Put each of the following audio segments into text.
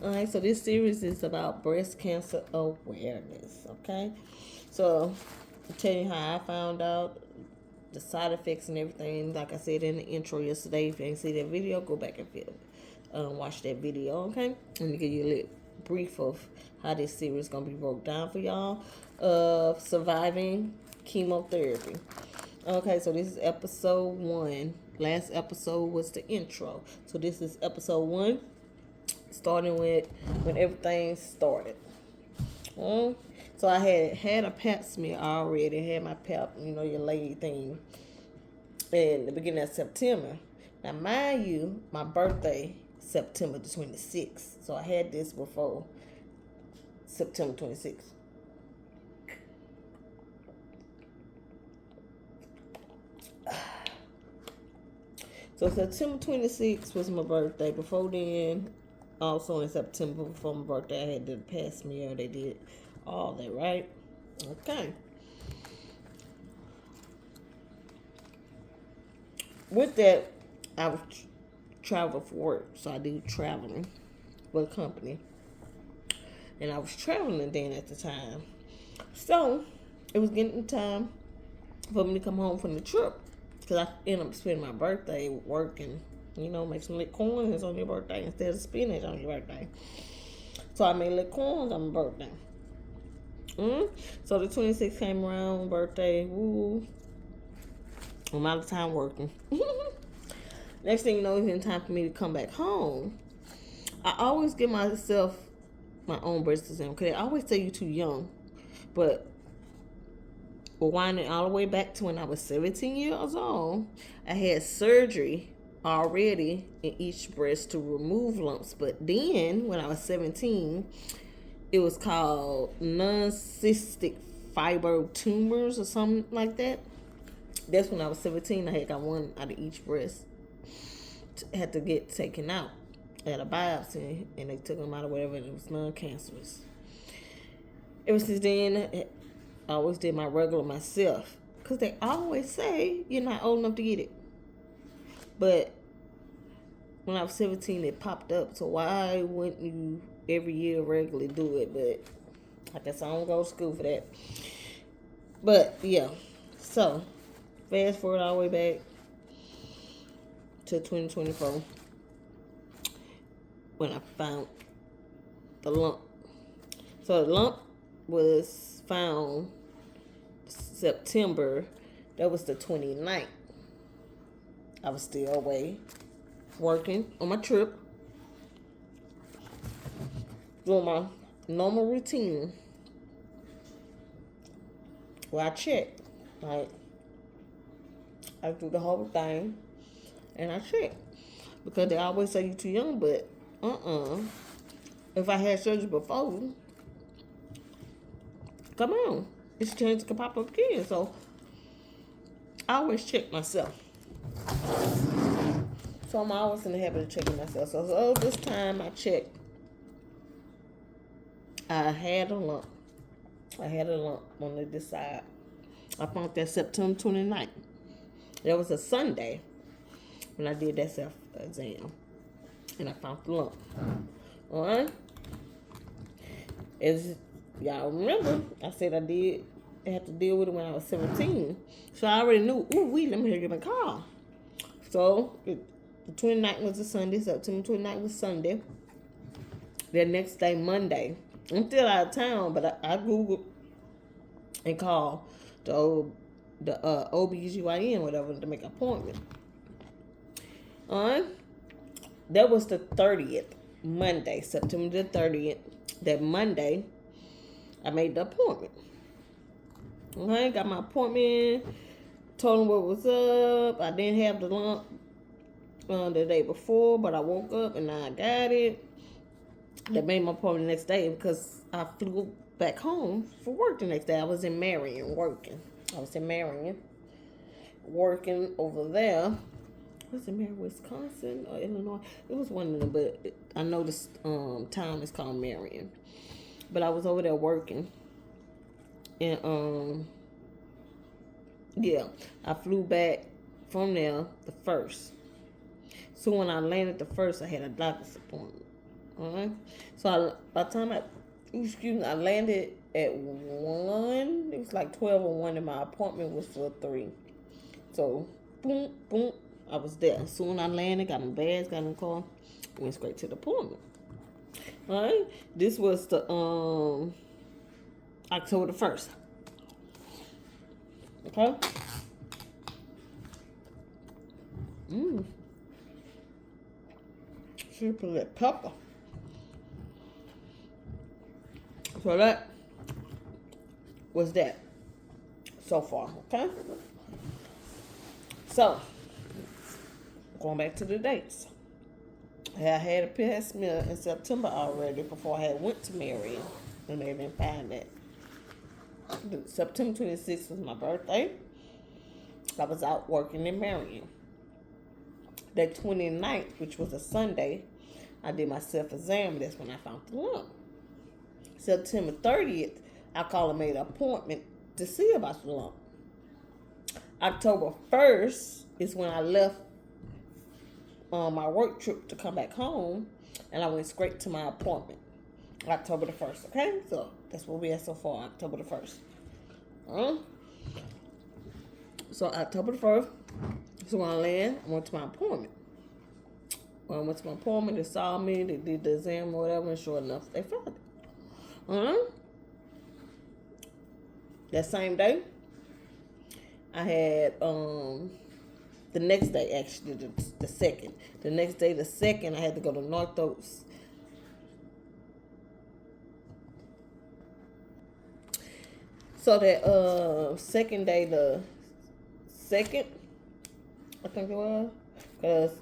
Alright, so this series is about breast cancer awareness, okay? So, I'll tell you how I found out, the side effects and everything. Like I said in the intro yesterday, if you didn't see that video, go back and watch that video, okay? Let me give you a little brief of how this series is going to be broke down for y'all of surviving chemotherapy. Okay, so this is episode 1. Last episode was the intro. So this is episode 1, starting with when everything started. So I had a pap smear already. Had my pap, your lady thing, in the beginning of September. Now, mind you, my birthday September the 26th. So I had this before September 26th. So September 26th was my birthday. Before then, also in September before my birthday, I had the pap smear. They did all that, right? Okay. With that, I was travel for work, so I do traveling with a company, and I was traveling then at the time. So it was getting time for me to come home from the trip because I ended up spending my birthday working. Make some little coins on your birthday instead of spinach on your birthday. So I made little coins on my birthday. So the 26th came around, birthday, woo. I'm out of time working. Next thing you know, it's been time for me to come back home. I always give myself my own breast exam because they always say you're too young. But winding all the way back to when I was 17 years old, I had surgery already in each breast to remove lumps. But then, when I was 17, it was called non-cystic fiber tumors or something like that. That's when I was 17. I had got one out of each breast. Had to get taken out. I had a biopsy, and they took them out or whatever, and it was non-cancerous. Ever since then, I always did my regular myself. Because they always say you're not old enough to get it. But when I was 17, it popped up. So why wouldn't you every year regularly do it? But I guess I don't go to school for that. But, yeah. So, fast forward all the way back to 2024 when I found the lump. So the lump was found September. That was the 29th. I was still away working on my trip, doing my normal routine where I check. Like, I do the whole thing and I check. Because they always say you're too young, but if I had surgery before, come on, this chance could pop up again. So I always check myself. So I'm always in the habit of checking myself. So this time I checked. I had a lump. On this side. I found that September 29th. That was a Sunday when I did that self-exam. And I found the lump. Alright? As y'all remember, I said I had to deal with it when I was 17. So I already knew, let me get my call. So the 29th was a Sunday. September 29th was Sunday. The next day, Monday. I'm still out of town, but I Googled and called the OBGYN, whatever, to make an appointment. That was the 30th, Monday, September the 30th. That Monday, I made the appointment. Okay, got my appointment, told them what was up. I didn't have the lump the day before, but I woke up and I got it. They made my appointment the next day because I flew back home for work the next day. I was in Marion working. Working over there. Was it Marion, Wisconsin or Illinois? It was one of them, but I know this town is called Marion. But I was over there working. And I flew back from there the 1st. So when I landed the 1st, I had a doctor's appointment. Alright. So by the time I landed at 1. It was like 12:01, and my appointment was for 3. So, boom, boom, I was there. As soon as I landed, got my bags, got in the car, went straight to the appointment. Alright. This was the October the 1st. Okay. Should put that pepper. So that was that so far, okay? So, going back to the dates. I had a pap smear in September already before I had went to Marion, and they didn't find that. September 26th was my birthday. I was out working in Marion. That 29th, which was a Sunday, I did my self-exam. That's when I found the lump. September 30th, I called and made an appointment to see about the lump. October 1st is when I left my work trip to come back home, and I went straight to my appointment. October the 1st, okay? So that's where we at so far, October the 1st. So October the 1st, so when I land, I went to my appointment. When I went to my appointment, they saw me, they did the exam or whatever, and sure enough, they found it. That same day, I had, the next day, actually, the 2nd. The next day, the 2nd, I had to go to North Oaks. So that second day, the 2nd, I think it was, because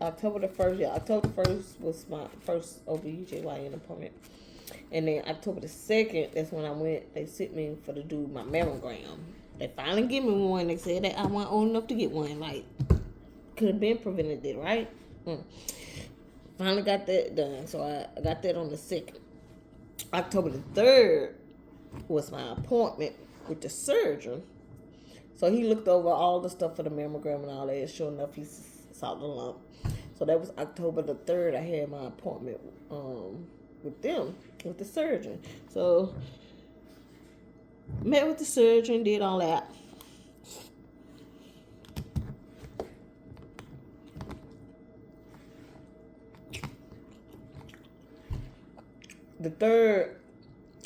October the 1st was my first OBGYN appointment. And then October the 2nd, that's when I went, they sent me for to do my mammogram. They finally give me one. They said that I wasn't old enough to get one. Like, could have been prevented, right? Finally got that done. So I got that on the 2nd. October the 3rd was my appointment with the surgeon. So he looked over all the stuff for the mammogram and all that. Sure enough, he saw the lump. So that was October the 3rd. I had my appointment with them, with the surgeon. So met with the surgeon, did all that. The 3rd,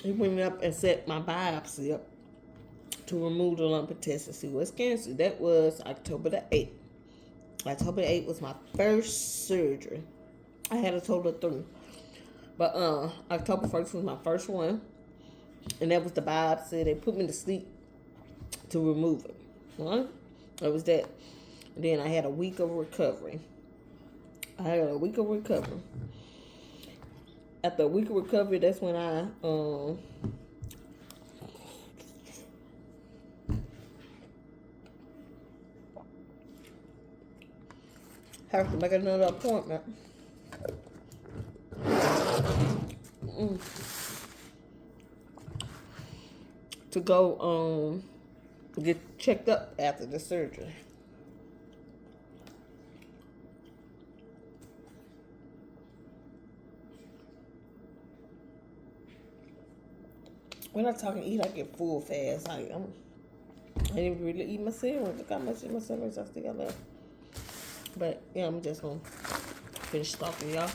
he went up and set my biopsy up to remove the lump and test and see what's cancer. That was October the 8th. October the 8th was my first surgery. I had a total of 3. But October 1st was my first one. And that was the biopsy. They put me to sleep to remove it. That was that. And then I had a week of recovery. After a week of recovery, that's when I have to make another appointment. To go get checked up after the surgery. When I talk and eat, I get full fast. I didn't really eat my sandwich. Look how much of my sandwich I still got left. But yeah, I'm just gonna finish talking, y'all.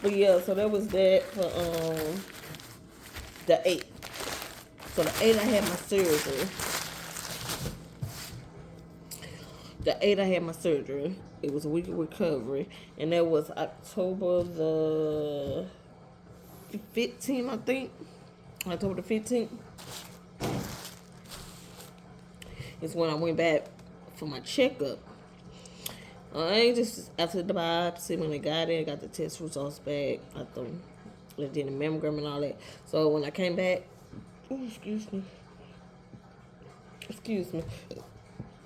But yeah, so that was that for the 8th. So the 8th I had my surgery. It was a week of recovery, and that was October the 15th, I think. October the 15th is when I went back for my checkup. I just after the biopsy, when they got it, got the test results back. They did the mammogram and all that. So when I came back, excuse me,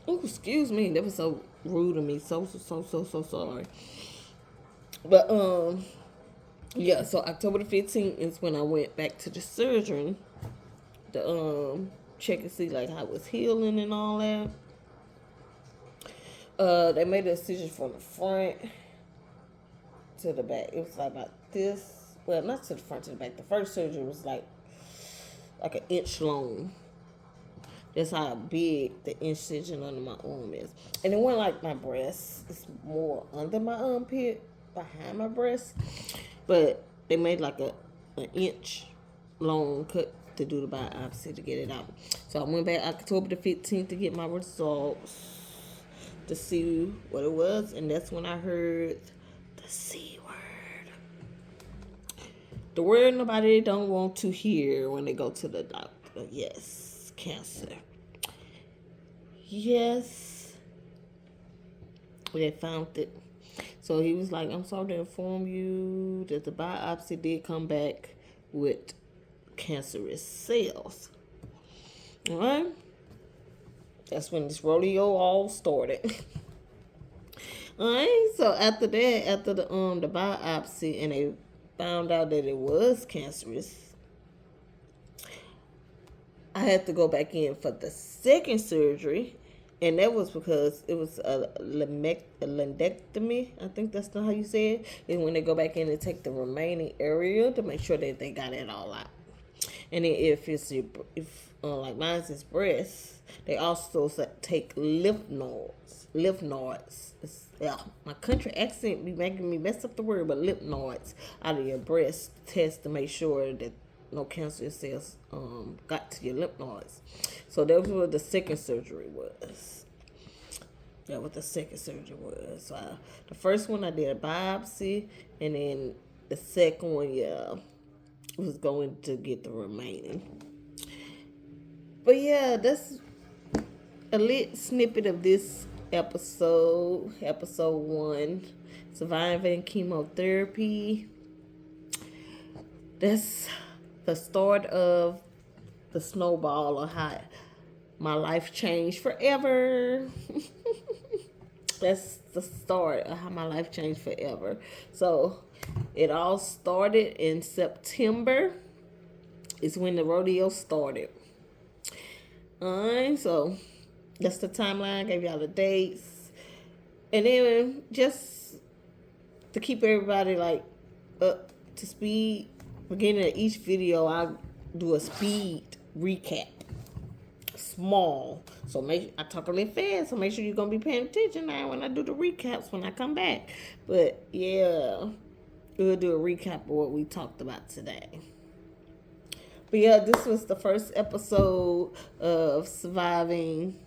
that was so rude of me. So sorry. But yeah, so October the 15th is when I went back to the surgeon to check and see like how it was healing and all that. They made a decision from the front to the back. It was like about this. well, not to the front, to the back. The first surgery was like an inch long. That's how big the incision under my arm is. And it wasn't like my breast. It's more under my armpit, behind my breast. But they made like an inch long cut to do the biopsy to get it out. So I went back October the 15th to get my results to see what it was. And that's when I heard the C word. The word nobody don't want to hear when they go to the doctor. Yes, cancer. Yes, they found it. So he was like, I'm sorry to inform you that the biopsy did come back with cancerous cells. All right? That's when this rodeo all started. All right? So after that, after the biopsy, and they found out that it was cancerous, I had to go back in for the second surgery, and that was because it was a lumpectomy. I think that's not how you say it. And when they go back in and take the remaining area to make sure that they got it all out. And then if like mine's is breast, they also take lymph nodes. Lymph nodes. My country accent be making me mess up the word, but lymph nodes out of your breast test to make sure that no cancer cells got to your lymph nodes. So that was what the second surgery was. That what the second surgery was. So the first one I did a biopsy, and then the second one, was going to get the remaining. But yeah, that's a lit snippet of this episode 1, surviving chemotherapy. That's the start of the snowball of how my life changed forever. That's the start of how my life changed forever. So it all started in September. Is when the rodeo started. Alright, so that's the timeline. I gave y'all the dates. And then just to keep everybody like up to speed, beginning of each video, I'll do a speed recap. Small. So I talk a little fast, so make sure you're gonna be paying attention now when I do the recaps when I come back. But yeah, we'll do a recap of what we talked about today. But yeah, this was the first episode of surviving